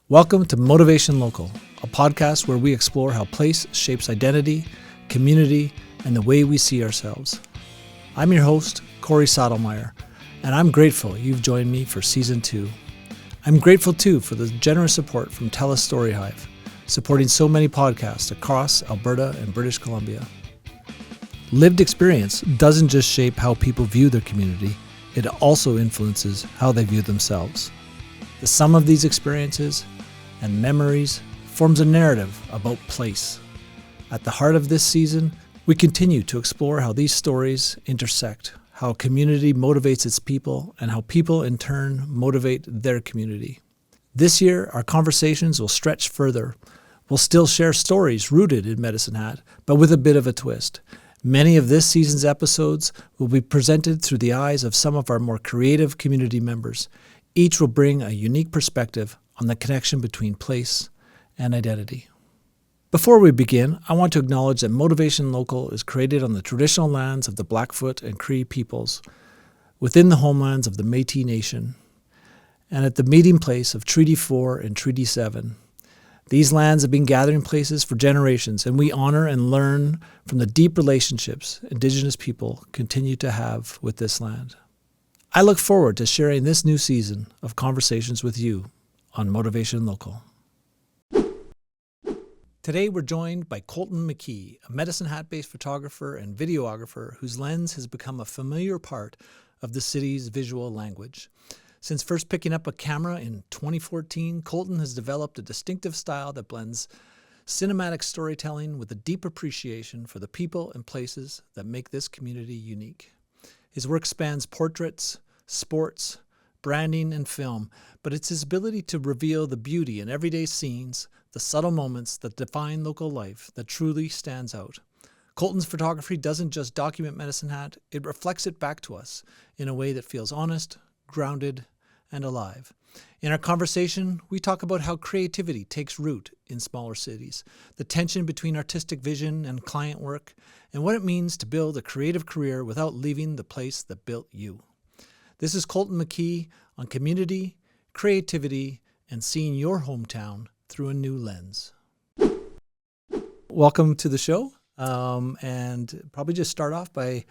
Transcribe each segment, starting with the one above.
Welcome to Motivation Local, a podcast where we explore how place shapes identity, community, and the way we see ourselves. I'm your host, Corey Sadlemyer, and I'm grateful you've joined me for Season 2. I'm grateful too for the generous support from TELUS Story Hive, supporting so many podcasts across Alberta and British Columbia. Lived experience doesn't just shape how people view their community, it also influences how they view themselves. The sum of these experiences and memories forms a narrative about place. At the heart of this season, we continue to explore how these stories intersect, how community motivates its people, and how people in turn motivate their community. This year, our conversations will stretch further. We'll still share stories rooted in Medicine Hat, but with a bit of a twist. Many of this season's episodes will be presented through the eyes of some of our more creative community members. Each will bring a unique perspective on the connection between place and identity. Before we begin, I want to acknowledge that Motivation Local is created on the traditional lands of the Blackfoot and Cree peoples, within the homelands of the Métis Nation, and at the meeting place of Treaty 4 and Treaty 7. These lands have been gathering places for generations, and we honor and learn from the deep relationships Indigenous people continue to have with this land. I look forward to sharing this new season of conversations with you on Motivation Local. Today we're joined by Colton McKee, a Medicine Hat-based photographer and videographer whose lens has become a familiar part of the city's visual language. Since first picking up a camera in 2014, Colton has developed a distinctive style that blends cinematic storytelling with a deep appreciation for the people and places that make this community unique. His work spans portraits, sports, branding, and film, but it's his ability to reveal the beauty in everyday scenes, the subtle moments that define local life, that truly stands out. Colton's photography doesn't just document Medicine Hat, it reflects it back to us in a way that feels honest, grounded, and alive. In our conversation, we talk about how creativity takes root in smaller cities, the tension between artistic vision and client work, and what it means to build a creative career without leaving the place that built you. This is Colton McKee on community, creativity, and seeing your hometown through a new lens. Welcome to the show, and probably just start off by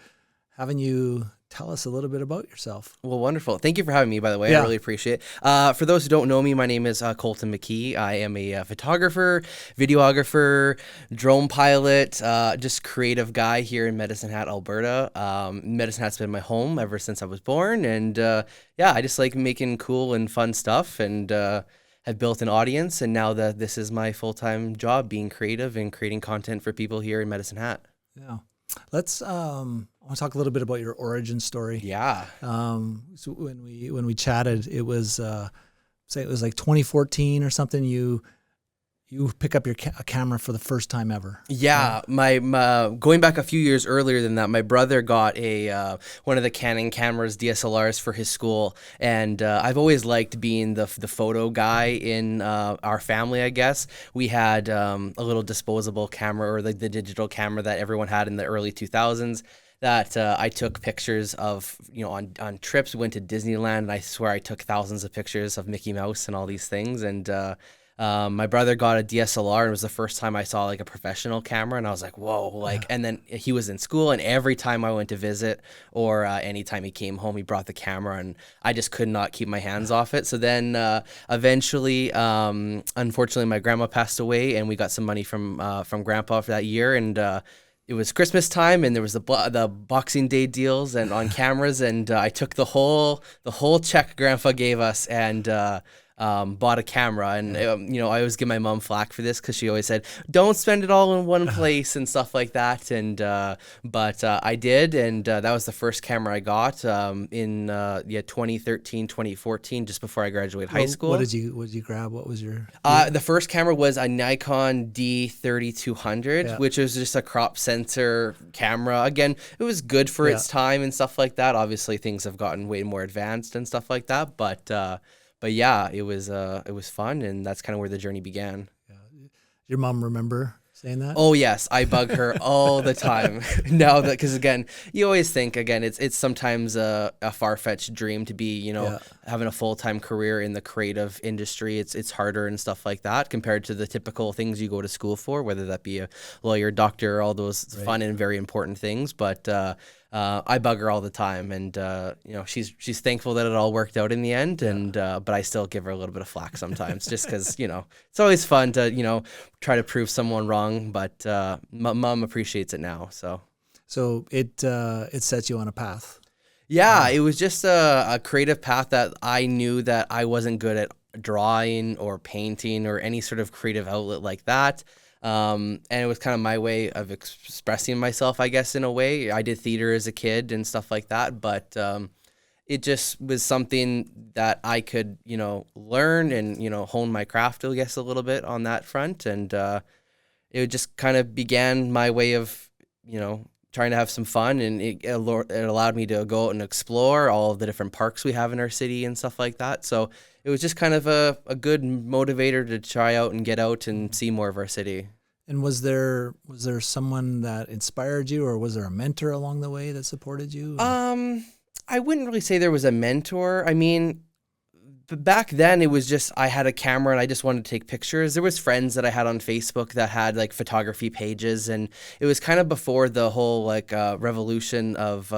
having you tell us a little bit about yourself. Well, wonderful. Thank you for having me, by the way. Yeah. I really appreciate it. For those who don't know me, my name is Colton McKee. I am a photographer, videographer, drone pilot, just creative guy here in Medicine Hat, Alberta. Medicine Hat's been my home ever since I was born. And I just like making cool and fun stuff and have built an audience. And now that this is my full-time job, being creative and creating content for people here in Medicine Hat. Yeah. Let's I want to talk a little bit about your origin story. Yeah. So when we chatted, it was say it was like 2014 or something. You pick up your a camera for the first time ever. Yeah, my going back a few years earlier than that, my brother got a one of the Canon cameras, DSLRs, for his school, and I've always liked being the photo guy in our family. I guess we had a little disposable camera, or like the digital camera that everyone had in the early 2000s. That I took pictures of, on trips. We went to Disneyland, and I swear I took thousands of pictures of Mickey Mouse and all these things. And my brother got a DSLR, and it was the first time I saw like a professional camera, and I was like, whoa, and then he was in school, and every time I went to visit or anytime he came home, he brought the camera, and I just could not keep my hands off it. So then eventually, unfortunately, my grandma passed away, and we got some money from grandpa for that year, and it was Christmas time, and there was the Boxing Day deals and on cameras, and I took the whole check Grandpa gave us and bought a camera. And I always give my mom flack for this because she always said, "Don't spend it all in one place" and stuff like that. And but I did, and that was the first camera I got in 2013, 2014, just before I graduated high school. What did you grab? What was your? The first camera was a Nikon D3200, which was just a crop sensor camera. Again, it was good for its time and stuff like that. Obviously, things have gotten way more advanced and stuff like that. But yeah, it was fun, and that's kind of where the journey began. Yeah. Your mom remember saying that? Oh yes, I bug her all the time. Now that, because again, you always think again, it's sometimes a far-fetched dream to be, having a full-time career in the creative industry. It's harder and stuff like that compared to the typical things you go to school for, whether that be a lawyer, doctor, all those fun and very important things. But I bug her all the time, and she's thankful that it all worked out in the end. And but I still give her a little bit of flack sometimes, just because it's always fun to try to prove someone wrong. But mom appreciates it now. So it sets you on a path. Yeah, it was just a creative path that I knew that I wasn't good at drawing or painting or any sort of creative outlet like that. And it was kind of my way of expressing myself, I guess, in a way. I did theater as a kid and stuff like that, but it just was something that I could, learn and, hone my craft, I guess, a little bit on that front. And it just kind of began my way of, trying to have some fun, and it allowed me to go out and explore all of the different parks we have in our city and stuff like that. So it was just kind of a good motivator to try out and get out and see more of our city. And was there someone that inspired you, or was there a mentor along the way that supported you? I wouldn't really say there was a mentor. I mean, back then it was just, I had a camera and I just wanted to take pictures. There was friends that I had on Facebook that had like photography pages, and it was kind of before the whole revolution of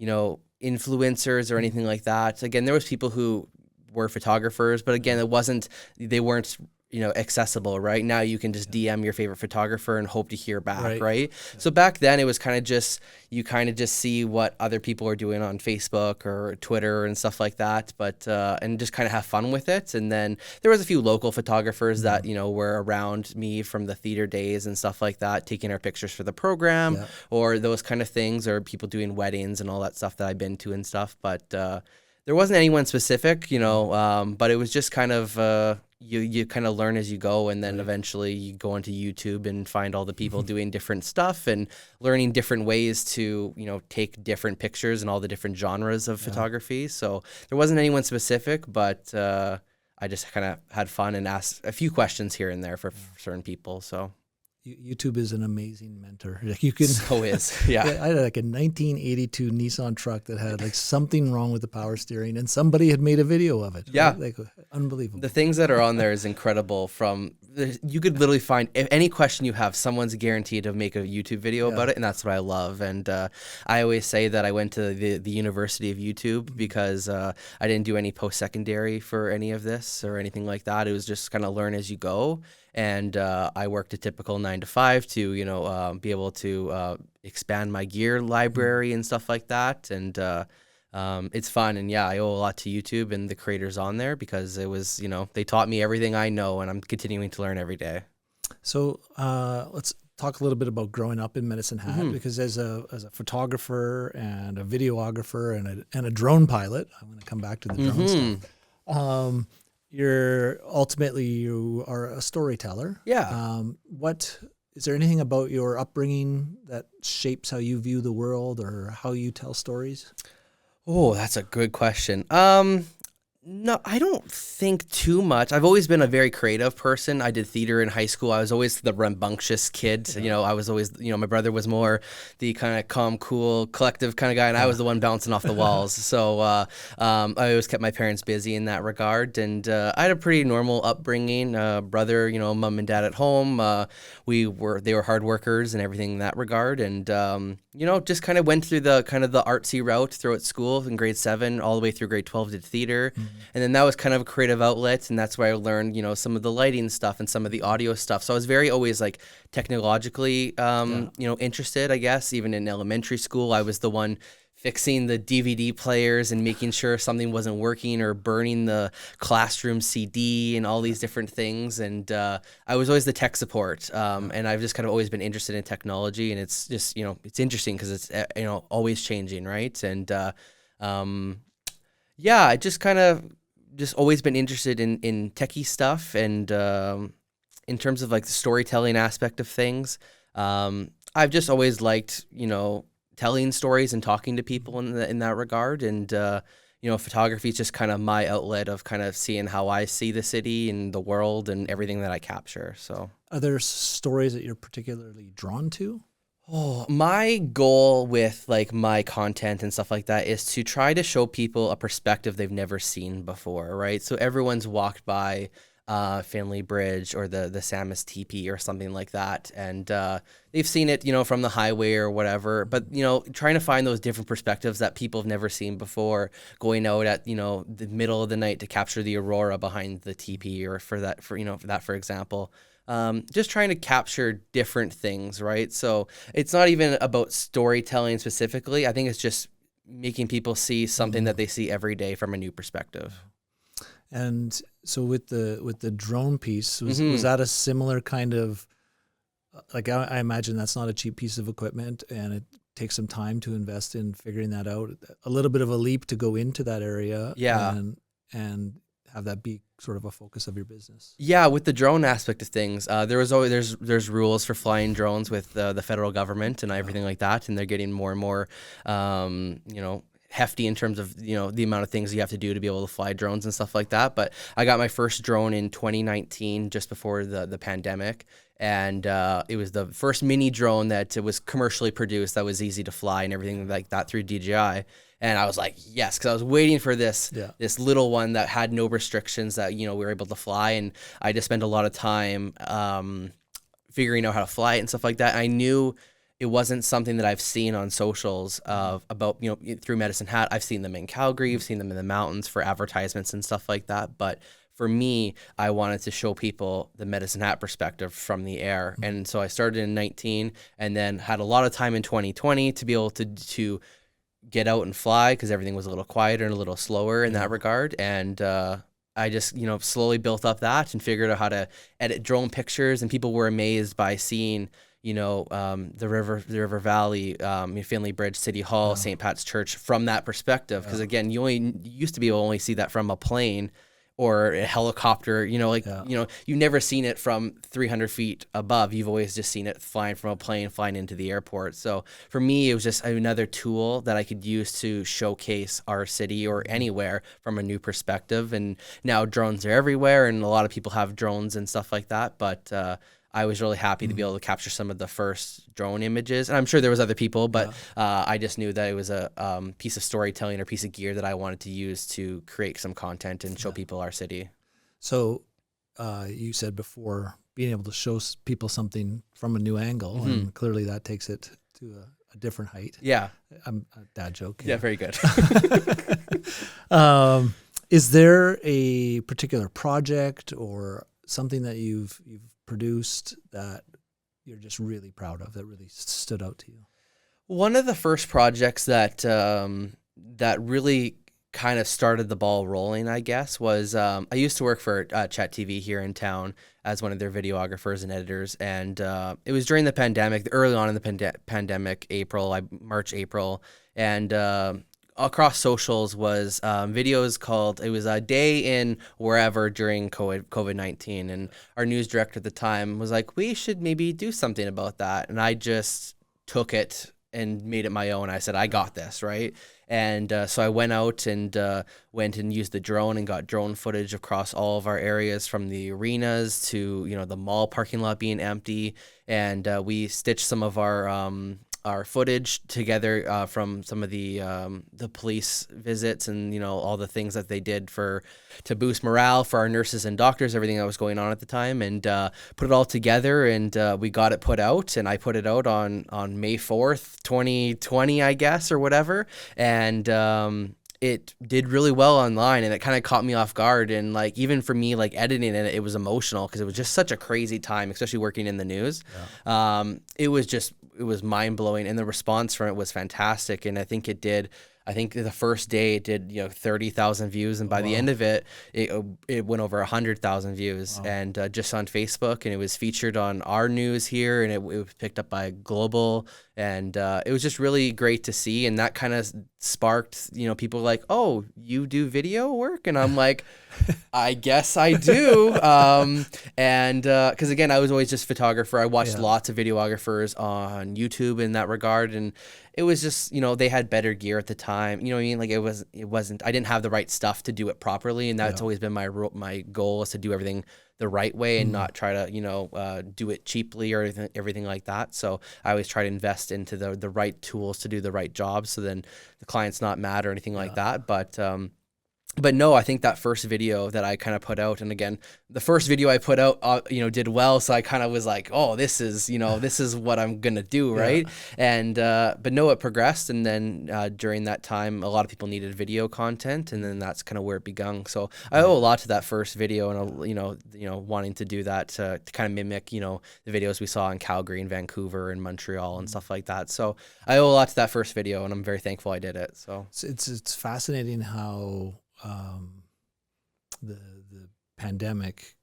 influencers or anything like that. Again, there was people who were photographers, but again, they weren't accessible. Right now you can just DM your favorite photographer and hope to hear back, right? Yeah. So back then it was kind of just, you kind of just see what other people are doing on Facebook or Twitter and stuff like that, but and just kind of have fun with it. And then there was a few local photographers that were around me from the theater days and stuff like that, taking our pictures for the program or those kind of things, or people doing weddings and all that stuff that I've been to and stuff. But there wasn't anyone specific, but it was just kind of you kind of learn as you go, and then eventually you go onto YouTube and find all the people doing different stuff and learning different ways to take different pictures and all the different genres of photography. So there wasn't anyone specific, but I just kind of had fun and asked a few questions here and there for certain people. So YouTube is an amazing mentor. Like you can, so is, yeah. I had like a 1982 Nissan truck that had like something wrong with the power steering, and somebody had made a video of it. Yeah, right? Like unbelievable. The things that are on there is incredible. You could literally find any question you have, someone's guaranteed to make a YouTube video about it, and that's what I love. And I always say that I went to the University of YouTube because I didn't do any post-secondary for any of this or anything like that. It was just kind of learn as you go. And I worked a typical 9 to 5 to, be able to expand my gear library and stuff like that. And it's fun. And yeah, I owe a lot to YouTube and the creators on there, because it was, they taught me everything I know, and I'm continuing to learn every day. So let's talk a little bit about growing up in Medicine Hat, because as a photographer and a videographer and a drone pilot, I'm going to come back to the drone stuff. You are a storyteller. Yeah. Is there anything about your upbringing that shapes how you view the world or how you tell stories? Oh, that's a good question. No, I don't think too much. I've always been a very creative person. I did theater in high school. I was always the rambunctious kid. I was always, my brother was more the kind of calm, cool, collective kind of guy, and I was the one bouncing off the walls. So I always kept my parents busy in that regard. And I had a pretty normal upbringing. Brother, mom and dad at home. They were hard workers and everything in that regard. And just kind of went through the artsy route throughout school in grade 7 all the way through grade 12, did theater. And then that was kind of a creative outlet, and that's where I learned, some of the lighting stuff and some of the audio stuff. So I was very always like technologically, interested, I guess. Even in elementary school, I was the one fixing the DVD players and making sure something wasn't working, or burning the classroom CD and all these different things. And I was always the tech support. And I've just kind of always been interested in technology, and it's just, it's interesting because it's, always changing, right? And I just kind of always been interested in techie stuff, and in terms of like the storytelling aspect of things. I've just always liked, telling stories and talking to people in that regard. And, photography is just kind of my outlet of kind of seeing how I see the city and the world and everything that I capture. So, are there stories that you're particularly drawn to? Oh, my goal with like my content and stuff like that is to try to show people a perspective they've never seen before, right? So everyone's walked by Finlay Bridge or the Samus Teepee or something like that, and they've seen it, from the highway or whatever. But trying to find those different perspectives that people have never seen before, going out at the middle of the night to capture the aurora behind the teepee, or for example. Just trying to capture different things, right? So it's not even about storytelling specifically. I think it's just making people see something that they see every day from a new perspective. And so with the drone piece, was that a similar kind of, like, I imagine that's not a cheap piece of equipment, and it takes some time to invest in figuring that out. A little bit of a leap to go into that area, and have that be sort of a focus of your business. Yeah, with the drone aspect of things, there's rules for flying drones with the federal government and everything like that, and they're getting more and more, hefty in terms of the amount of things you have to do to be able to fly drones and stuff like that. But I got my first drone in 2019, just before the pandemic, and it was the first mini drone that was commercially produced that was easy to fly and everything like that through DJI. And I was like, yes, because I was waiting for this little one that had no restrictions, that we were able to fly. And I just spent a lot of time figuring out how to fly it and stuff like that. And I knew it wasn't something that I've seen on socials about, through Medicine Hat. I've seen them in Calgary, I've seen them in the mountains for advertisements and stuff like that. But for me, I wanted to show people the Medicine Hat perspective from the air. And so I started in 19, and then had a lot of time in 2020 to be able to get out and fly, because everything was a little quieter and a little slower in that regard. And I just slowly built up that and figured out how to edit drone pictures, and people were amazed by seeing the river valley, Finlay Bridge, City Hall, St. Pat's Church from that perspective. Because again, you used to be able to only see that from a plane or a helicopter, you've never seen it from 300 feet above. You've always just seen it flying from a plane, flying into the airport. So for me, it was just another tool that I could use to showcase our city or anywhere from a new perspective. And now drones are everywhere, and a lot of people have drones and stuff like that. But I was really happy to be able to capture some of the first drone images. And I'm sure there was other people, but I just knew that it was a piece of storytelling or piece of gear that I wanted to use to create some content and show people our city. So you said before, being able to show people something from a new angle, and clearly that takes it to a different height. Yeah. I'm a dad joke. Yeah, very good. Is there a particular project or something that you've produced that you're just really proud of, that really stood out to you? One of the first projects that really kind of started the ball rolling, I guess, was I used to work for Chat TV here in town as one of their videographers and editors, and it was during the pandemic, early on in the pandemic, March, April, and across socials was videos called, it was a day in wherever during COVID-19. And our news director at the time was like, we should maybe do something about that. And I just took it and made it my own. I said, I got this, right? And so I went out and went and used the drone and got drone footage across all of our areas, from the arenas to, the mall parking lot being empty. And we stitched some of our footage together from some of the police visits and all the things that they did to boost morale for our nurses and doctors, everything that was going on at the time, and put it all together, and we got it put out, and I put it out on May 4th, 2020, I guess, or whatever, and it did really well online, and it kind of caught me off guard. And like, even for me, like editing it was emotional, because it was just such a crazy time, especially working in the news. It was mind blowing, and the response from it was fantastic. And I think the first day it did 30,000 views, and by the end of it, it went over 100,000 views, and just on Facebook, and it was featured on our news here, and it was picked up by Global And it was just really great to see. And that kind of sparked, people like, oh, you do video work? And I'm like, I guess I do. And because again, I was always just photographer. I watched lots of videographers on YouTube in that regard. And it was just, they had better gear at the time. You know what I mean? Like it wasn't, I didn't have the right stuff to do it properly. And that's always been my goal, is to do everything the right way and not try to, do it cheaply or everything like that. So I always try to invest into the right tools to do the right job, so then the client's not mad or anything like that. But no, I think that first video that I kind of put out, and again, the first video I put out, did well. So I kind of was like, oh, this is what I'm going to do. Right. And, but no, it progressed. And then during that time, a lot of people needed video content, and then that's kind of where it begun. So I owe a lot to that first video, and, wanting to do that to kind of mimic, the videos we saw in Calgary and Vancouver and Montreal and stuff like that. So I owe a lot to that first video, and I'm very thankful I did it. So it's fascinating how, the pandemic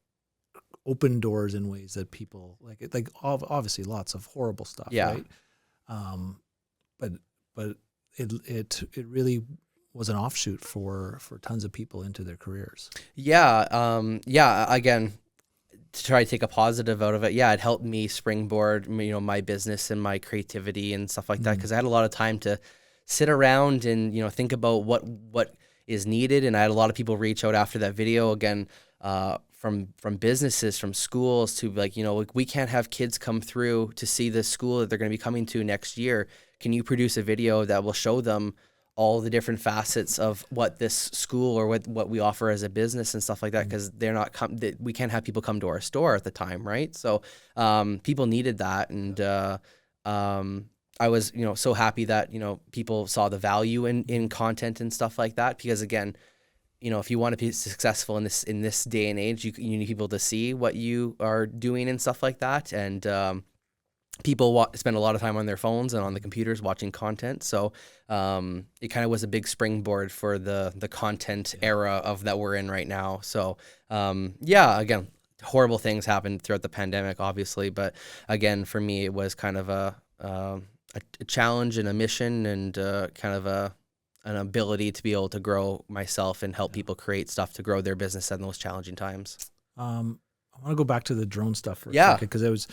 opened doors in ways that people like obviously lots of horrible stuff, right? But it really was an offshoot for tons of people into their careers. Again, to try to take a positive out of it, it helped me springboard, my business and my creativity and stuff like that, because I had a lot of time to sit around and think about what is needed. And I had a lot of people reach out after that video, again, from businesses, from schools, to we can't have kids come through to see the school that they're going to be coming to next year. Can you produce a video that will show them all the different facets of what this school or what we offer as a business and stuff like that? Because we can't have people come to our store at the time, right? So people needed that, and I was, so happy that, people saw the value in content and stuff like that, because again, if you want to be successful in this day and age, you need people to see what you are doing and stuff like that. And people spend a lot of time on their phones and on the computers watching content. So it kind of was a big springboard for the content era of that we're in right now. So again, horrible things happened throughout the pandemic, obviously. But again, for me, it was kind of a challenge and a mission, and kind of an ability to be able to grow myself and help people create stuff to grow their business in those challenging times. I want to go back to the drone stuff for a second, because it was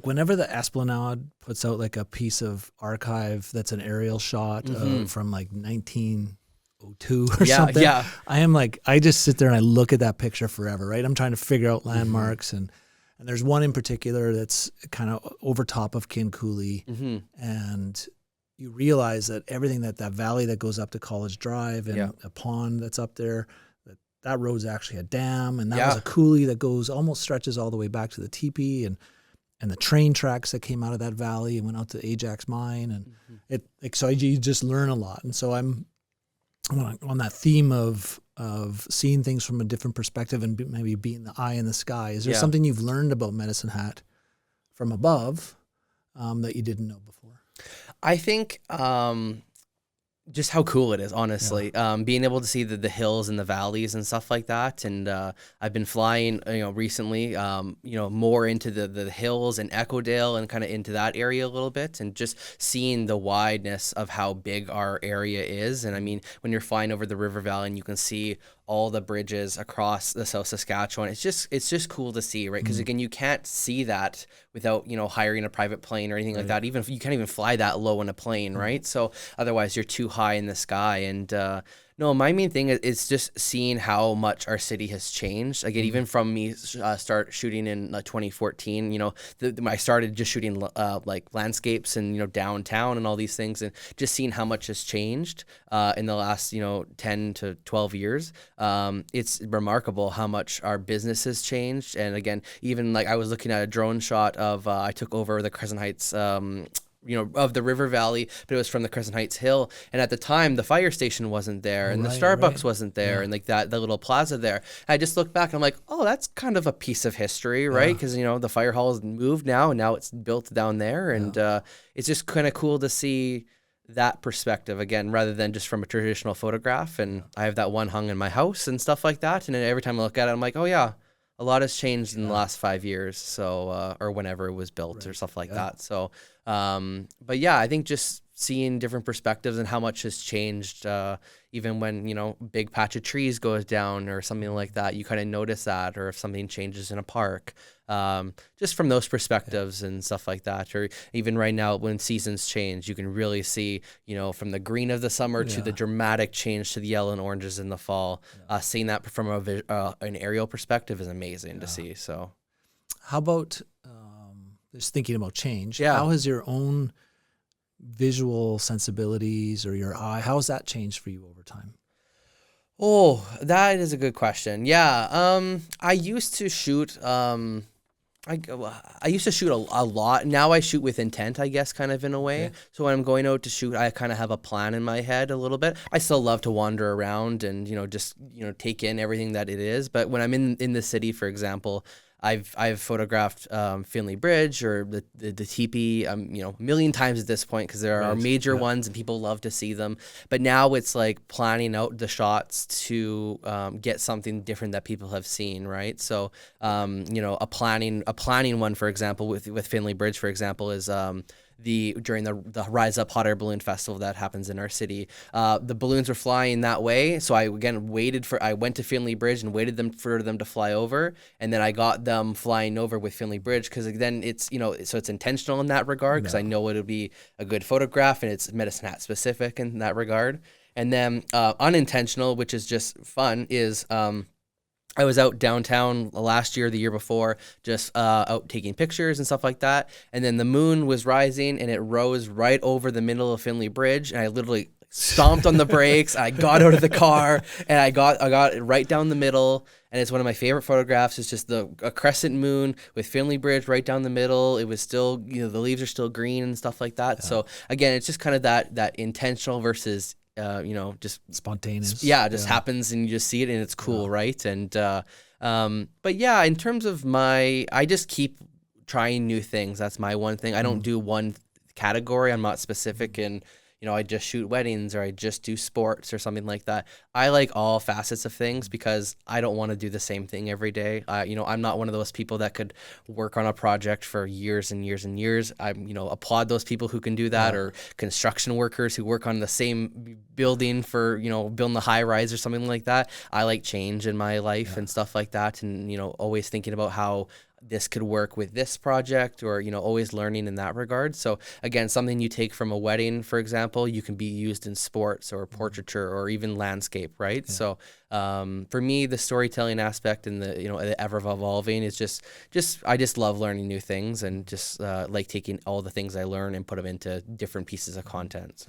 whenever the Esplanade puts out a piece of archive that's an aerial shot from 1902 or something. I am I just sit there and I look at that picture forever, right? I'm trying to figure out landmarks, and there's one in particular that's kind of over top of coulee, and you realize that everything that valley that goes up to College Drive and a pond that's up there, that road's actually a dam, and that was a coulee that almost stretches all the way back to the teepee, and the train tracks that came out of that valley and went out to Ajax Mine, and so you just learn a lot. And so I'm on that theme of seeing things from a different perspective and maybe being the eye in the sky. Is there something you've learned about Medicine Hat from above that you didn't know before? I think just how cool it is, honestly. Being able to see the hills and the valleys and stuff like that. And I've been flying, recently, more into the hills and Echodale and kind of into that area a little bit, and just seeing the wideness of how big our area is. And I mean, when you're flying over the river valley and you can see all the bridges across the South Saskatchewan, it's just cool to see, right? Because again, you can't see that without hiring a private plane or anything like that. Even if you can't even fly that low in a plane, right? So otherwise, you're too high in the sky. And no, my main thing is just seeing how much our city has changed. Again, even from me start shooting in 2014, I started just shooting landscapes and downtown and all these things, and just seeing how much has changed in the last 10 to 12 years. It's remarkable how much our business has changed. And again, even I was looking at a drone shot of I took over the Crescent Heights of the river valley, but it was from the Crescent Heights Hill. And at the time, the fire station wasn't there, and the Starbucks wasn't there, and the little plaza there. I just looked back and I'm like, oh, that's kind of a piece of history, right? Because, the fire hall has moved now, and now it's built down there. And it's just kind of cool to see that perspective again, rather than just from a traditional photograph. And I have that one hung in my house and stuff like that. And then every time I look at it, I'm like, oh yeah, A lot has changed in the last 5 years, so or whenever it was built or stuff like that. So, but yeah, I think just seeing different perspectives and how much has changed, even when, you know, big patch of trees goes down or something like that, you kind of notice that, or if something changes in a park, just from those perspectives and stuff like that. Or even right now when seasons change, you can really see, you know, from the green of the summer to the dramatic change to the yellow and oranges in the fall. Seeing that from an aerial perspective is amazing to see. So how about just thinking about change? Yeah. How has your own visual sensibilities or your eye, how has that changed for you over time? Oh, that is a good question. Yeah. I used to shoot, I used to shoot a lot. Now I shoot with intent, I guess, kind of in a way. So when I'm going out to shoot, I kind of have a plan in my head a little bit. I still love to wander around and, you know, just, you know, take in everything that it is. But when I'm in the city, for example, I've photographed Finlay Bridge or the teepee, you know, a million times at this point, because there are major ones and people love to see them. But now it's like planning out the shots to get something different that people have seen, right? So, you know, a planning one, for example, with Finlay Bridge, for example, is during the Rise Up Hot Air Balloon Festival that happens in our city. The balloons were flying that way, so I went to Finlay Bridge and waited for them to fly over, and then I got them flying over with Finlay Bridge, because then it's, you know, so it's intentional in that regard, because I know it'll be a good photograph and it's Medicine Hat specific in that regard. And then unintentional, which is just fun, is I was out downtown last year, the year before, just out taking pictures and stuff like that. And then the moon was rising and it rose right over the middle of Finlay Bridge. And I literally stomped on the brakes. I got out of the car and I got it right down the middle. And it's one of my favorite photographs. It's just a crescent moon with Finlay Bridge right down the middle. It was still, you know, the leaves are still green and stuff like that. So again, it's just kind of that intentional versus you know, just spontaneous. Yeah, it just happens and you just see it and it's cool, right? And but yeah, in terms of I just keep trying new things. That's my one thing. I don't do one category. I'm not specific in, you know, I just shoot weddings or I just do sports or something like that. I like all facets of things because I don't want to do the same thing every day. You know, I'm not one of those people that could work on a project for years and years and years. I, you know, applaud those people who can do that, or construction workers who work on the same building for, you know, building the high rise or something like that. I like change in my life and stuff like that. And, you know, always thinking about how this could work with this project, or, you know, always learning in that regard. So again, something you take from a wedding, for example, you can be used in sports or portraiture or even landscape, right? So for me, the storytelling aspect and the, you know, the ever evolving is just I just love learning new things, and just like taking all the things I learn and put them into different pieces of content.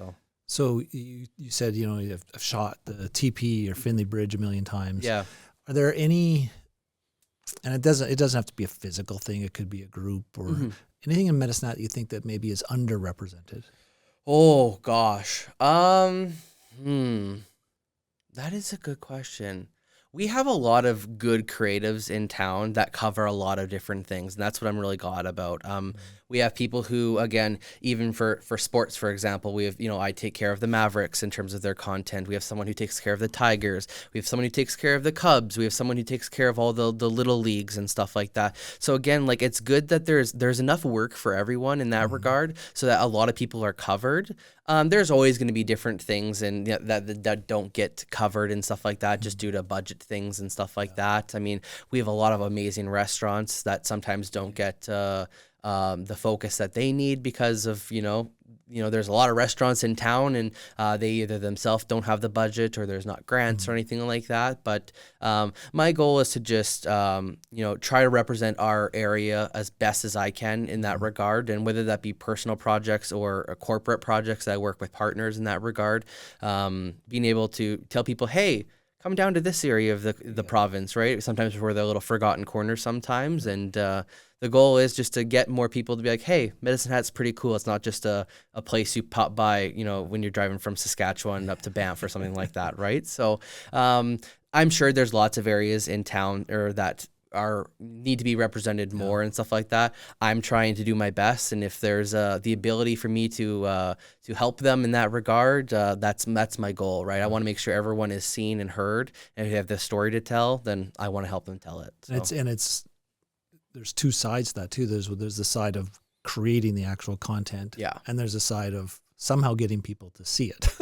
So you said, you know, you've shot the TP or Finlay Bridge a million times. Yeah. Are there any, and it doesn't have to be a physical thing, it could be a group or anything in Medicine Hat you think that maybe is underrepresented? Oh gosh. That is a good question. We have a lot of good creatives in town that cover a lot of different things, and that's what I'm really glad about. We have people who, again, even for sports, for example, we have, you know, I take care of the Mavericks in terms of their content. We have someone who takes care of the Tigers. We have someone who takes care of the Cubs. We have someone who takes care of all the little leagues and stuff like that. So again, like, it's good that there's enough work for everyone in that regard, so that a lot of people are covered. There's always going to be different things and that don't get covered and stuff like that, just due to budget things and stuff like that. I mean, we have a lot of amazing restaurants that sometimes don't get the focus that they need because of, you know, there's a lot of restaurants in town and they either themselves don't have the budget or there's not grants or anything like that. But my goal is to just, you know, try to represent our area as best as I can in that regard. And whether that be personal projects or corporate projects, I work with partners in that regard, being able to tell people, hey, come down to this area of the province, right? Sometimes we're the little forgotten corners sometimes. And the goal is just to get more people to be like, hey, Medicine Hat's pretty cool. It's not just a place you pop by, you know, when you're driving from Saskatchewan up to Banff or something like that, right? So I'm sure there's lots of areas in town or that need to be represented more and stuff like that. I'm trying to do my best, and if there's the ability for me to help them in that regard, that's my goal, right? I want to make sure everyone is seen and heard, and if they have this story to tell, then I want to help them tell it. So. And it's there's two sides to that too. There's the side of creating the actual content, and there's a side of somehow getting people to see it.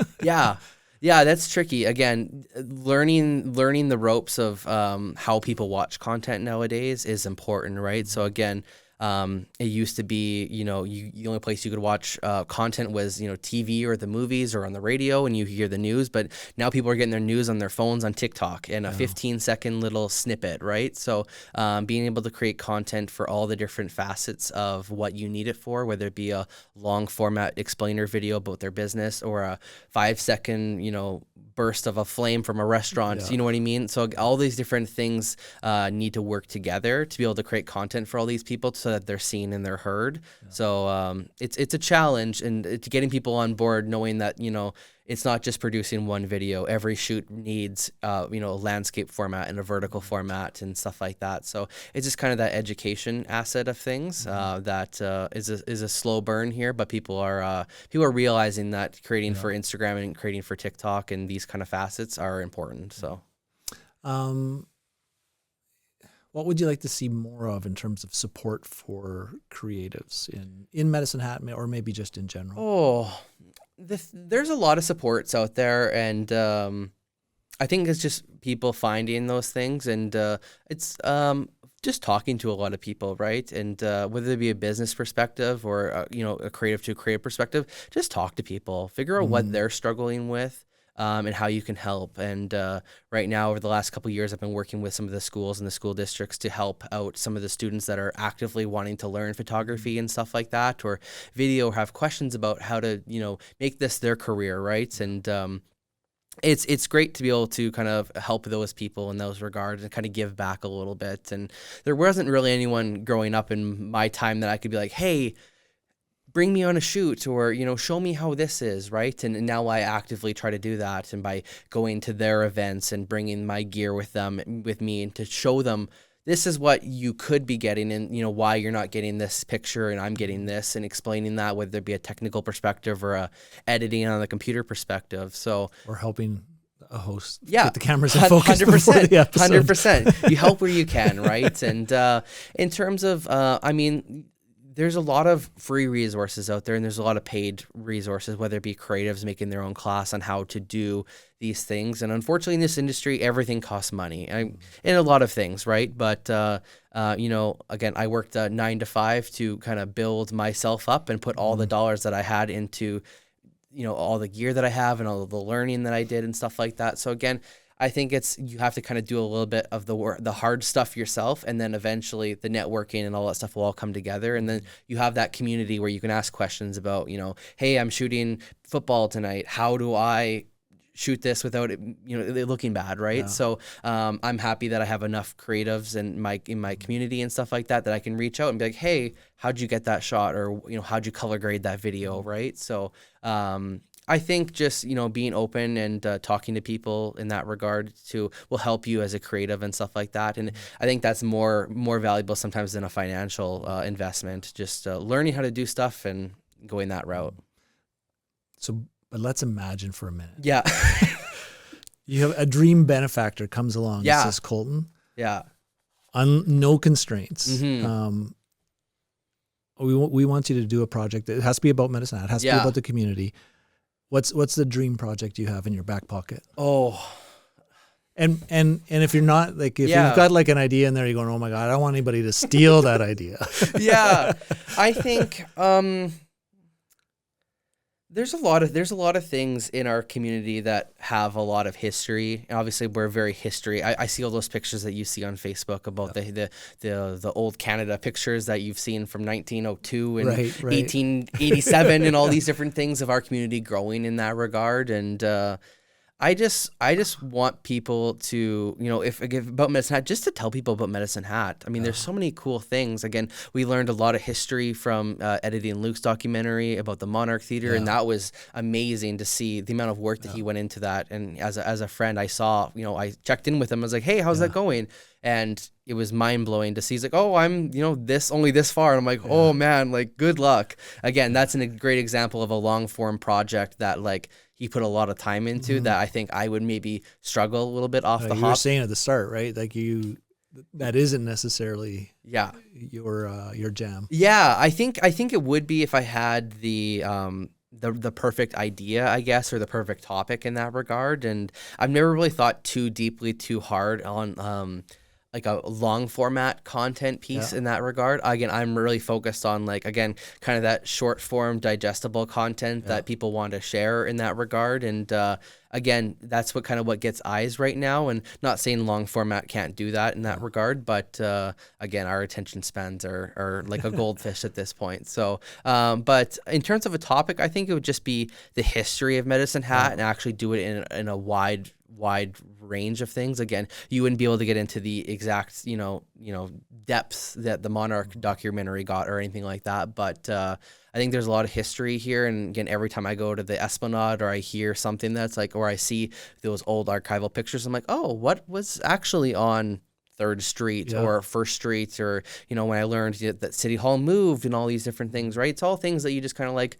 Yeah, that's tricky. Again, learning the ropes of how people watch content nowadays is important, right? So again, it used to be, the only place you could watch content was, TV or the movies or on the radio, and you hear the news. But now people are getting their news on their phones on TikTok and a 15-second little snippet, right? So being able to create content for all the different facets of what you need it for, whether it be a long format explainer video about their business or a 5-second, burst of a flame from a restaurant. You know what I mean? So all these different things need to work together to be able to create content for all these people so that they're seen and they're heard. So it's a challenge, and it's getting people on board knowing that, it's not just producing one video. Every shoot needs, a landscape format and a vertical format and stuff like that. So it's just kind of that education asset of things that is a slow burn here, but people are realizing that creating for Instagram and creating for TikTok and these kind of facets are important. So, what would you like to see more of in terms of support for creatives in Medicine Hat, or maybe just in general? There's a lot of supports out there, and I think it's just people finding those things, and it's just talking to a lot of people, right? And whether it be a business perspective or a creative to creative perspective, just talk to people, figure out what they're struggling with. And how you can help. And right now, over the last couple of years, I've been working with some of the schools and the school districts to help out some of the students that are actively wanting to learn photography and stuff like that, or video, or have questions about how to, make this their career, right? And it's great to be able to kind of help those people in those regards and kind of give back a little bit. And there wasn't really anyone growing up in my time that I could be like, hey, bring me on a shoot, or, show me how this is, right? And now I actively try to do that, and by going to their events and bringing my gear with me, and to show them this is what you could be getting, and why you're not getting this picture and I'm getting this, and explaining that, whether it be a technical perspective or a editing on the computer perspective. So, or helping a host get the cameras in focus 100%, the episode. 100%. You help where you can, right? And in terms of, there's a lot of free resources out there, and there's a lot of paid resources, whether it be creatives making their own class on how to do these things. And unfortunately, in this industry, everything costs money, and a lot of things, right? But, again, I worked 9 to 5 to kind of build myself up and put all the dollars that I had into, all the gear that I have and all the learning that I did and stuff like that. So again, I think you have to kind of do a little bit of the hard stuff yourself, and then eventually the networking and all that stuff will all come together. And then you have that community where you can ask questions about, hey, I'm shooting football tonight. How do I shoot this without it, it looking bad, right? Yeah. So I'm happy that I have enough creatives in my community and stuff like that I can reach out and be like, hey, how'd you get that shot? Or, how'd you color grade that video, right? So I think just, being open and talking to people in that regard will help you as a creative and stuff like that. And I think that's more valuable sometimes than a financial investment, just learning how to do stuff and going that route. So, but let's imagine for a minute. Yeah. You have a dream benefactor comes along and says, Colton. Yeah. No constraints. Mm-hmm. We want you to do a project. It has to be about Medicine Hat. It has to be about the community. What's the dream project you have in your back pocket? And if you're not, like, if you've got like an idea in there, you're going, oh my God, I don't want anybody to steal that idea. I think there's a lot of things in our community that have a lot of history. Obviously, we're very history. I see all those pictures that you see on Facebook about the old Canada pictures that you've seen from 1902 and 1887 and all these different things of our community growing in that regard. And I just want people to, if about Medicine Hat, just to tell people about Medicine Hat. I mean, there's so many cool things. Again, we learned a lot of history from editing Luke's documentary about the Monarch Theater, and that was amazing to see the amount of work that he went into that. And as a friend, I saw, I checked in with him. I was like, hey, how's that going? And it was mind blowing to see. He's like, oh, I'm, only this far. And I'm like, oh man, like good luck. Again, that's a great example of a long form project that like he put a lot of time into that I think I would maybe struggle a little bit off the hop. You were saying at the start, right? Like that isn't necessarily your jam. Yeah, I think it would be if I had the perfect idea, I guess, or the perfect topic in that regard. And I've never really thought too deeply, too hard on like a long format content piece in that regard. Again, I'm really focused on kind of that short form digestible content that people want to share in that regard. And again, that's what gets eyes right now, and not saying long format can't do that in that regard, but again, our attention spans are like a goldfish at this point. So, but in terms of a topic, I think it would just be the history of Medicine Hat and actually do it in a wide range of things. Again, you wouldn't be able to get into the exact, depths that the Monarch documentary got or anything like that. But I think there's a lot of history here. And again, every time I go to the Esplanade or I hear something that's like, or I see those old archival pictures, I'm like, oh, what was actually on 3rd Street or 1st Street? Or, when I learned that City Hall moved and all these different things, right? It's all things that you just kind of like,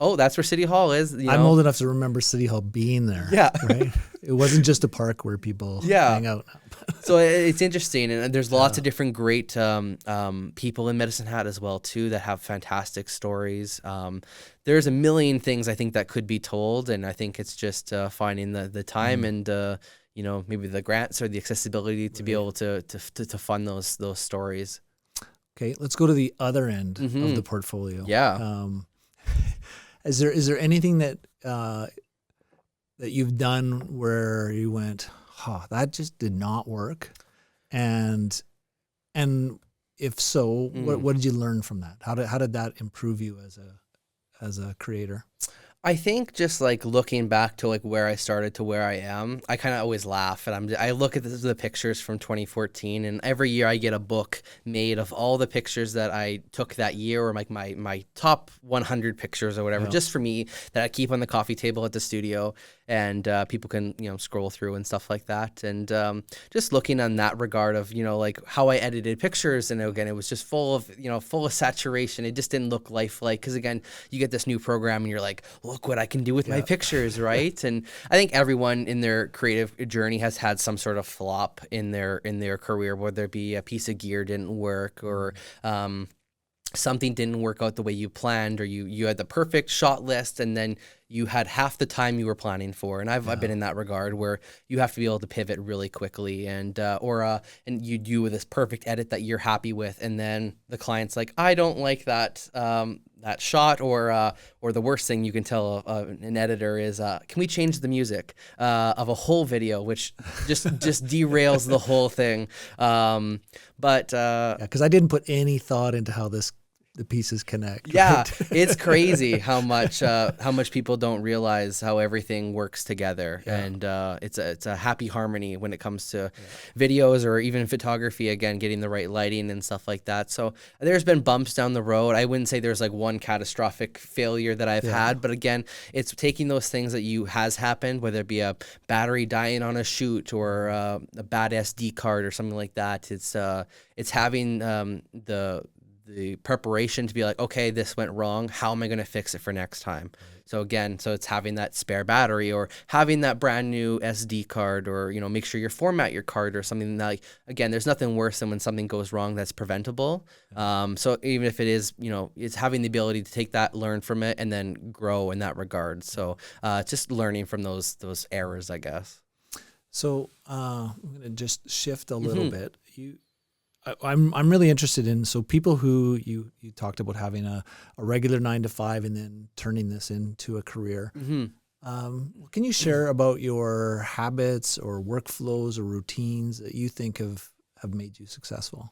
oh, that's where City Hall is. I'm old enough to remember City Hall being there. Yeah. Right? It wasn't just a park where people hang out. So it's interesting. And there's lots of different great people in Medicine Hat as well, too, that have fantastic stories. There's a million things I think that could be told. And I think it's just finding the time and, maybe the grants or the accessibility to be able to fund those stories. Okay, let's go to the other end of the portfolio. Yeah. Is there anything that that you've done where you went, that just did not work, and if so, what did you learn from that? How did that improve you as a creator? I think just like looking back to like where I started to where I am, I kind of always laugh, and I look at the pictures from 2014, and every year I get a book made of all the pictures that I took that year, or like my top 100 pictures or whatever, just for me, that I keep on the coffee table at the studio, and people can scroll through and stuff like that, and just looking on that regard of like how I edited pictures, and again it was just full of saturation. It just didn't look lifelike, because again you get this new program and you're like, look what I can do with my pictures, right? And I think everyone in their creative journey has had some sort of flop in their career, whether it be a piece of gear didn't work, or something didn't work out the way you planned, or you had the perfect shot list and then you had half the time you were planning for. And I've been in that regard where you have to be able to pivot really quickly, and and you do this perfect edit that you're happy with, and then the client's like, I don't like that that shot, or the worst thing you can tell an editor is, can we change the music of a whole video, which just derails the whole thing. But because I didn't put any thought into how the pieces connect. Yeah, right? It's crazy how much people don't realize how everything works together, and it's a happy harmony when it comes to videos or even photography. Again, getting the right lighting and stuff like that. So there's been bumps down the road. I wouldn't say there's like one catastrophic failure that I've had, but again, it's taking those things that has happened, whether it be a battery dying on a shoot or a bad SD card or something like that. It's having the preparation to be like, okay, this went wrong. How am I going to fix it for next time? So again, it's having that spare battery, or having that brand new SD card, or, make sure you format your card or something that, like, again, there's nothing worse than when something goes wrong that's preventable. So even if it is, it's having the ability to take that, learn from it, and then grow in that regard. So just learning from those errors, I guess. So I'm going to just shift a little bit. I'm really interested in, so people who you talked about having a regular 9 to 5 and then turning this into a career. Can you share about your habits or workflows or routines that you think have made you successful?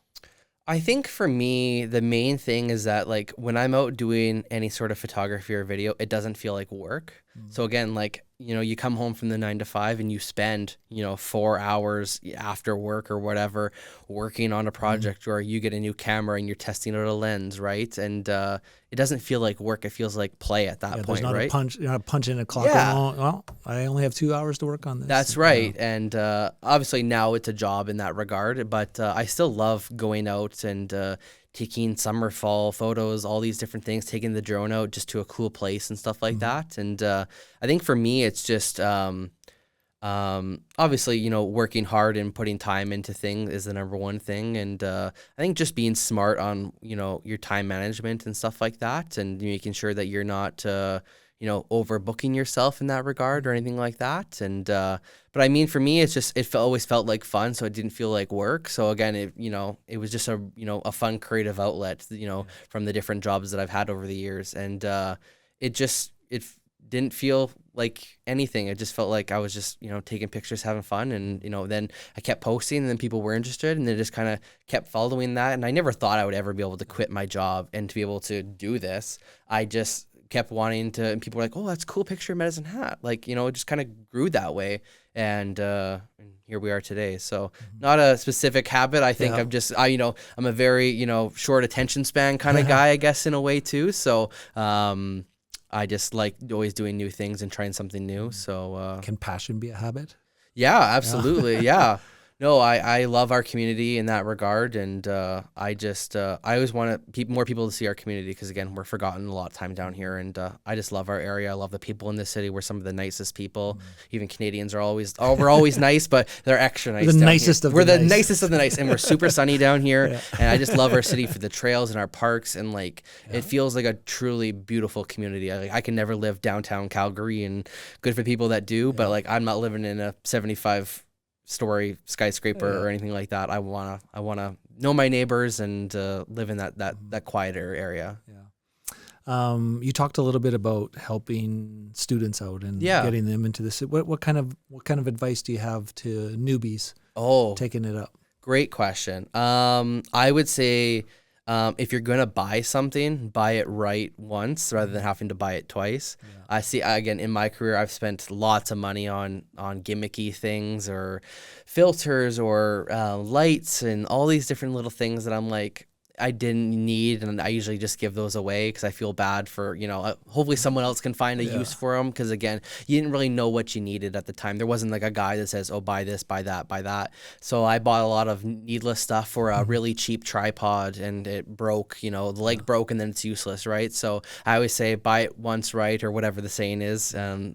I think for me, the main thing is that, like, when I'm out doing any sort of photography or video, it doesn't feel like work. So again, like, you know, you come home from the 9 to 5 and you spend, you know, 4 hours after work or whatever working on a project, or you get a new camera and you're testing out a lens, right? And it doesn't feel like work. It feels like play at that point, there's not right? you're not punching a clock. Yeah. Well, I only have 2 hours to work on this. That's right. And obviously now it's a job in that regard, but I still love going out and taking summer, fall photos, all these different things, taking the drone out just to a cool place and stuff like that. And I think for me, it's just obviously, you know, working hard and putting time into things is the number one thing. And I think just being smart on, you know, your time management and stuff like that, and making sure that you're not, you know, overbooking yourself in that regard or anything like that. And, but I mean, for me, it's just, always felt like fun. So it didn't feel like work. So again, it was just a fun creative outlet, you know, from the different jobs that I've had over the years. And, it didn't feel like anything. It just felt like I was just, you know, taking pictures, having fun. And, you know, then I kept posting and then people were interested and they just kind of kept following that. And I never thought I would ever be able to quit my job and to be able to do this. I just kept wanting to, and people were like, oh, that's a cool picture of Medicine Hat. Like, you know, it just kind of grew that way. And here we are today. So not a specific habit. I think I'm a very, you know, short attention span kind of guy, I guess, in a way too. So I just like always doing new things and trying something new. So can passion be a habit? Yeah, absolutely. Yeah. No, I love our community in that regard, and I always want more people to see our community because, again, we're forgotten a lot of time down here, and I just love our area. I love the people in this city. We're some of the nicest people. Even Canadians are we're always nice, but they're extra nice. We're the nicest of the nice, and we're super sunny down here, and I just love our city for the trails and our parks, and like it feels like a truly beautiful community. I can never live downtown Calgary, and good for people that do, but like I'm not living in a 75-story skyscraper or anything like that. I wanna know my neighbors and live in that quieter area. Yeah. You talked a little bit about helping students out and getting them into this. What kind of advice do you have to newbies? Taking it up. Great question. I would say if you're gonna buy something, buy it right once rather than having to buy it twice. I see, again, in my career, I've spent lots of money on gimmicky things or filters or lights and all these different little things that I'm like, I didn't need, and I usually just give those away because I feel bad for, you know, hopefully someone else can find a use for them, because again, you didn't really know what you needed at the time. There wasn't like a guy that says, oh, buy this, buy that, buy that. So I bought a lot of needless stuff for a really cheap tripod, and it broke, you know, the leg broke and then it's useless, right? So I always say buy it once right, or whatever the saying is. I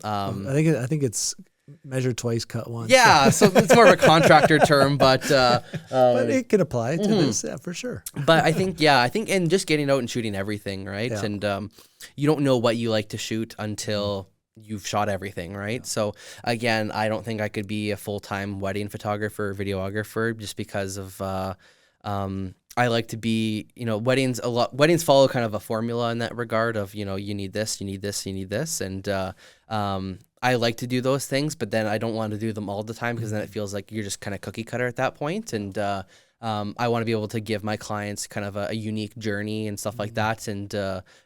think it's measure twice, cut once. Yeah, so it's more of a contractor term, but it can apply to this, for sure. But I think, and just getting out and shooting everything, right? Yeah. And you don't know what you like to shoot until you've shot everything, right? Yeah. So again, I don't think I could be a full-time wedding photographer or videographer just because of I like to be, you know, weddings follow kind of a formula in that regard of, you know, you need this, you need this, you need this, and I like to do those things, but then I don't want to do them all the time because then it feels like you're just kind of cookie cutter at that point. And I want to be able to give my clients kind of a unique journey and stuff like that, and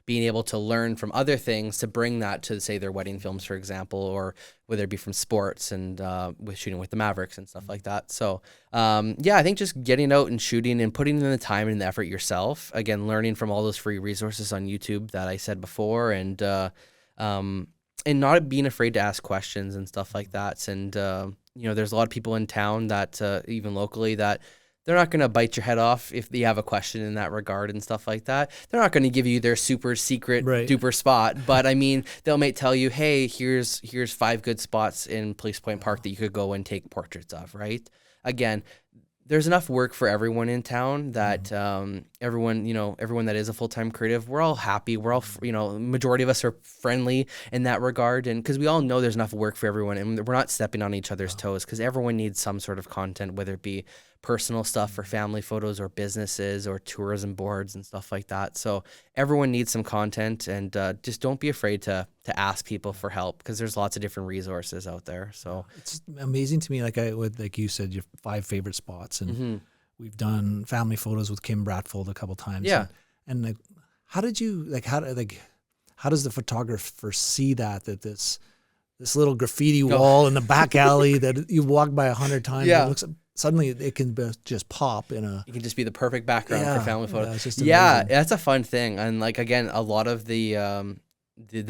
being able to learn from other things to bring that to, say, their wedding films, for example, or whether it be from sports and with shooting with the Mavericks and stuff like that. So I think just getting out and shooting and putting in the time and the effort yourself, again, learning from all those free resources on YouTube that I said before, and not being afraid to ask questions and stuff like that. And, you know, there's a lot of people in town that, even locally, that they're not going to bite your head off if you have a question in that regard and stuff like that. They're not going to give you their super secret duper spot. But I mean, they might tell you, hey, here's 5 good spots in Police Point Park that you could go and take portraits of, right? Again, there's enough work for everyone in town that everyone that is a full-time creative, we're all happy. We're all, you know, majority of us are friendly in that regard. And because we all know there's enough work for everyone, and we're not stepping on each other's toes, because everyone needs some sort of content, whether it be personal stuff for family photos or businesses or tourism boards and stuff like that. So everyone needs some content, and just don't be afraid to ask people for help, because there's lots of different resources out there. So it's amazing to me, like you said, your 5 favorite spots, and we've done family photos with Kim Bradfold a couple times. Yeah. And like, how how does the photographer see that this little graffiti wall in the back alley that you walk by 100 times, it looks, suddenly it can just pop in a... It can just be the perfect background for family photos. Yeah, it's just amazing. That's a fun thing. And like, again, a lot of the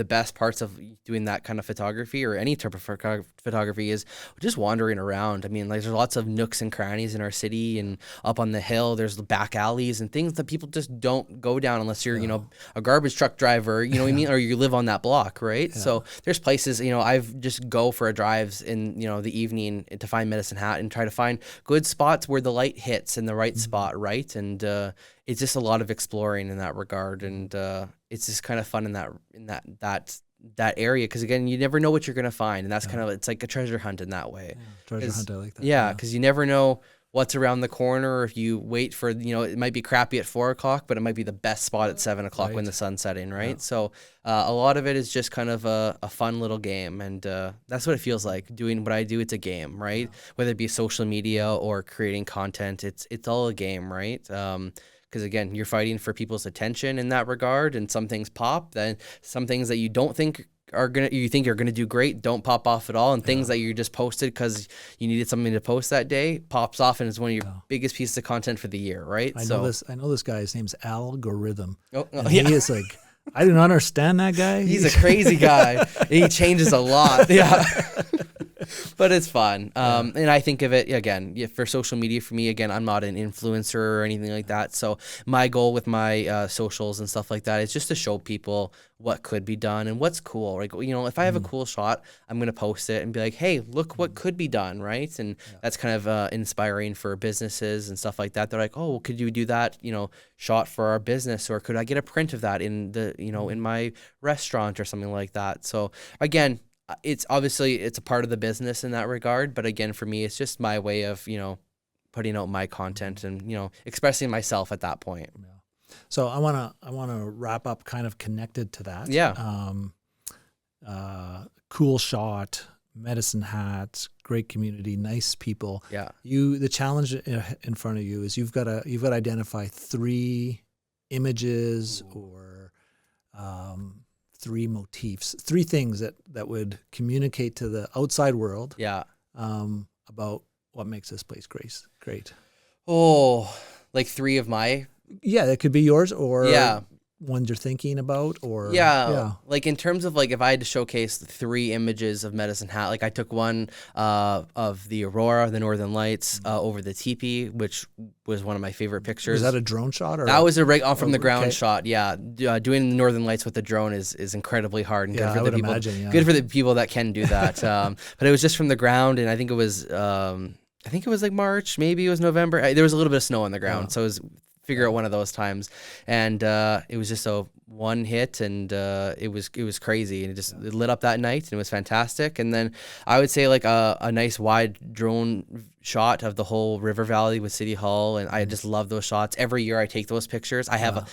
best parts of doing that kind of photography or any type of photography is just wandering around. I mean, like there's lots of nooks and crannies in our city, and up on the hill, there's the back alleys and things that people just don't go down unless you're, you know, a garbage truck driver, you know what I mean? Or you live on that block, right? Yeah. So there's places, you know, I've just go for a drives in, you know, the evening to find Medicine Hat and try to find good spots where the light hits in the right spot, right? And it's just a lot of exploring in that regard, and it's just kind of fun in that area, because again, you never know what you're gonna find, and that's kind of, it's like a treasure hunt in that way. Treasure hunt, I like that. Yeah, because you never know what's around the corner, or if you wait for, you know, it might be crappy at 4 o'clock, but it might be the best spot at 7 o'clock when the sun's setting, right? Yeah. So a lot of it is just kind of a fun little game, and that's what it feels like doing what I do. It's a game, right? Yeah. Whether it be social media or creating content, it's all a game, right? Because again, you're fighting for people's attention in that regard, and some things pop, then some things that you don't think you think are gonna do great don't pop off at all, and things that you just posted because you needed something to post that day pops off and is one of your biggest pieces of content for the year, right? I know this guy. His name's Algorithm. He is like, I do not understand that guy. He's a crazy guy. He changes a lot. Yeah. But it's fun. And I think of it, again, for social media, for me, again, I'm not an influencer or anything like that. So my goal with my socials and stuff like that is just to show people what could be done and what's cool. Like, you know, if I have a cool shot, I'm going to post it and be like, hey, look what could be done, right? And that's kind of inspiring for businesses and stuff like that. They're like, oh, well, could you do that, you know, shot for our business, or could I get a print of that in the, you know, in my restaurant or something like that? So again, it's obviously, it's a part of the business in that regard, but again, for me, it's just my way of, you know, putting out my content and, you know, expressing myself at that point. Yeah. So I want to wrap up kind of connected to that. Yeah. Cool shot, Medicine Hat, great community, nice people. Yeah. The challenge in front of you is you've got to identify 3 images or 3 motifs, 3 things that would communicate to the outside world about what makes this place great. Oh, like 3 of my... Yeah, that could be yours, or ones you're thinking about, or... Yeah, like in terms of like if I had to showcase 3 images of Medicine Hat, like I took one of the aurora, the northern lights over the teepee, which was one of my favorite pictures. Was that a drone shot? Or? That was a from the ground shot, yeah. Doing the northern lights with the drone is incredibly hard, and good for the people. Good for the people that can do that. But it was just from the ground, and I think it was like March, maybe it was November. There was a little bit of snow on the ground, so it was... figure out one of those times, and it was just a one hit, and it was crazy, and it lit up that night, and it was fantastic. And then I would say like a nice wide drone shot of the whole river valley with City Hall, and I just love those shots. Every year I take those pictures. I have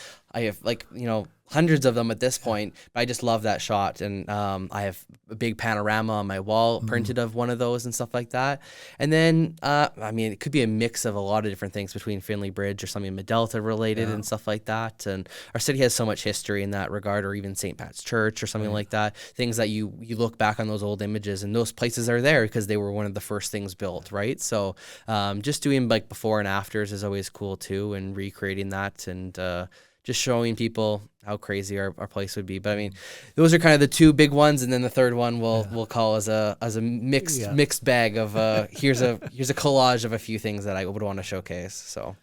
like, you know, hundreds of them at this point, but I just love that shot. And I have a big panorama on my wall printed of one of those and stuff like that. And then, I mean, it could be a mix of a lot of different things between Finlay Bridge or something Delta related and stuff like that. And our city has so much history in that regard, or even St. Pat's Church or something like that. Things that you look back on those old images, and those places are there because they were one of the first things built, right? So just doing like before and afters is always cool too, and recreating that, and just showing people how crazy our place would be. But I mean, those are kind of the 2 big ones, and then the third one we'll call as a mixed bag of here's a collage of a few things that I would want to showcase. So,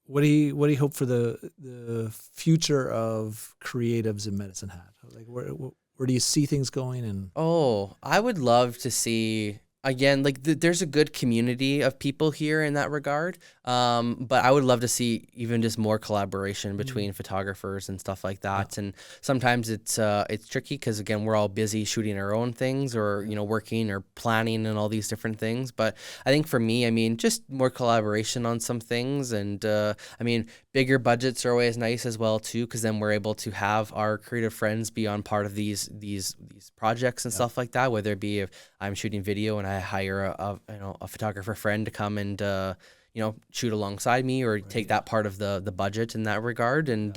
what do you hope for the future of creatives in Medicine Hat? Like where do you see things going? And I would love to see. Again, like there's a good community of people here in that regard, but I would love to see even just more collaboration between photographers and stuff like that. And sometimes it's tricky because again, we're all busy shooting our own things, or you know, working or planning and all these different things. But I think for me, I mean, just more collaboration on some things, and I mean, bigger budgets are always nice as well too, because then we're able to have our creative friends be on part of these projects and stuff like that. Whether it be if I'm shooting video and I hire a photographer friend to come and shoot alongside me or take that part of the budget in that regard. And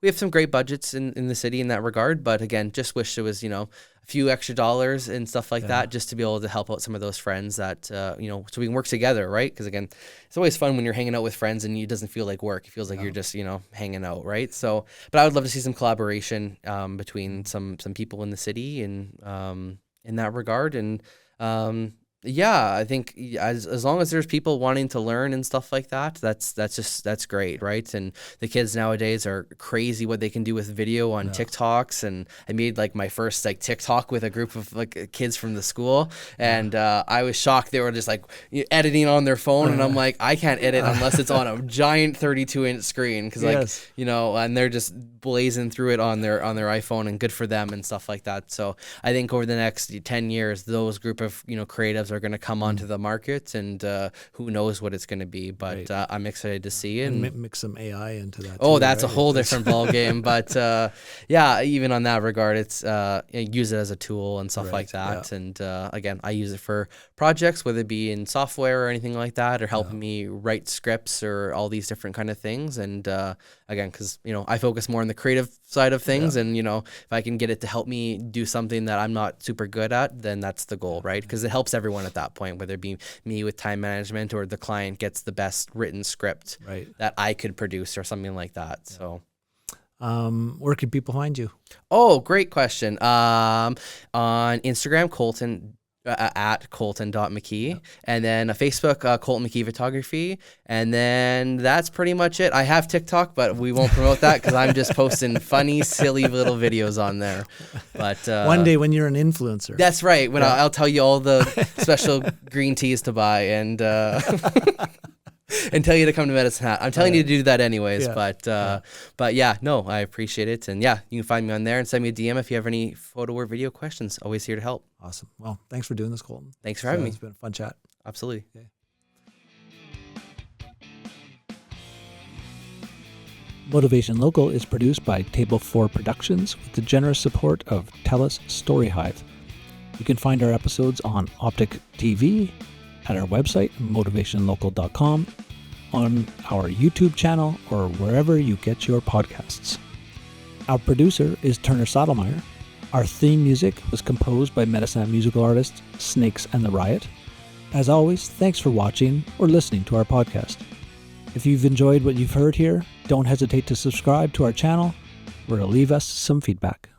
we have some great budgets in the city in that regard. But again, just wish there was, a few extra dollars and stuff like that, just to be able to help out some of those friends that, so we can work together, right? Because again, it's always fun when you're hanging out with friends and it doesn't feel like work. It feels like you're just, hanging out, right? So, but I would love to see some collaboration between some people in the city and in that regard. And I think as long as there's people wanting to learn and stuff like that, that's great, right? And the kids nowadays are crazy what they can do with video on TikToks. And I made like my first TikTok with a group of kids from the school, and I was shocked. They were just editing on their phone, and I'm like, I can't edit unless it's on a giant 32-inch screen, because and they're just blazing through it on their iPhone, and good for them and stuff like that. So I think over the next 10 years, those group of creatives are going to come onto the market, and who knows what it's going to be, but I'm excited to see it. And mix some AI into that. Oh, that's a whole different ball game. But even on that regard, it's use it as a tool and stuff like that. Yeah. And again, I use it for projects, whether it be in software or anything like that, or helping me write scripts or all these different kind of things. And again, because I focus more on the creative side of things, and if I can get it to help me do something that I'm not super good at, then that's the goal, right? Because it helps everyone at that point, whether it be me with time management or the client gets the best written script that I could produce or something like that. So where can people find you? Oh, great question. On Instagram, Colton at colton.mckee, and then Facebook, Colton McKee Photography, and then that's pretty much it. I have TikTok, but we won't promote that because I'm just posting funny, silly little videos on there. But one day when you're an influencer, that's right. When I'll tell you all the special green teas to buy and and tell you to come to Medicine Hat. I'm telling you to do that anyways, but I appreciate it. And you can find me on there and send me a DM if you have any photo or video questions. Always here to help. Awesome. Well, thanks for doing this, Colton. Thanks for having me. It's been a fun chat. Absolutely. Okay. Motivation Local is produced by Table 4 Productions with the generous support of TELUS StoryHive. You can find our episodes on Optic TV, at our website, motivationlocal.com, on our YouTube channel, or wherever you get your podcasts. Our producer is Turner Sadlemyer. Our theme music was composed by Medicine Hat musical artist Snakes and the Riot. As always, thanks for watching or listening to our podcast. If you've enjoyed what you've heard here, don't hesitate to subscribe to our channel or to leave us some feedback.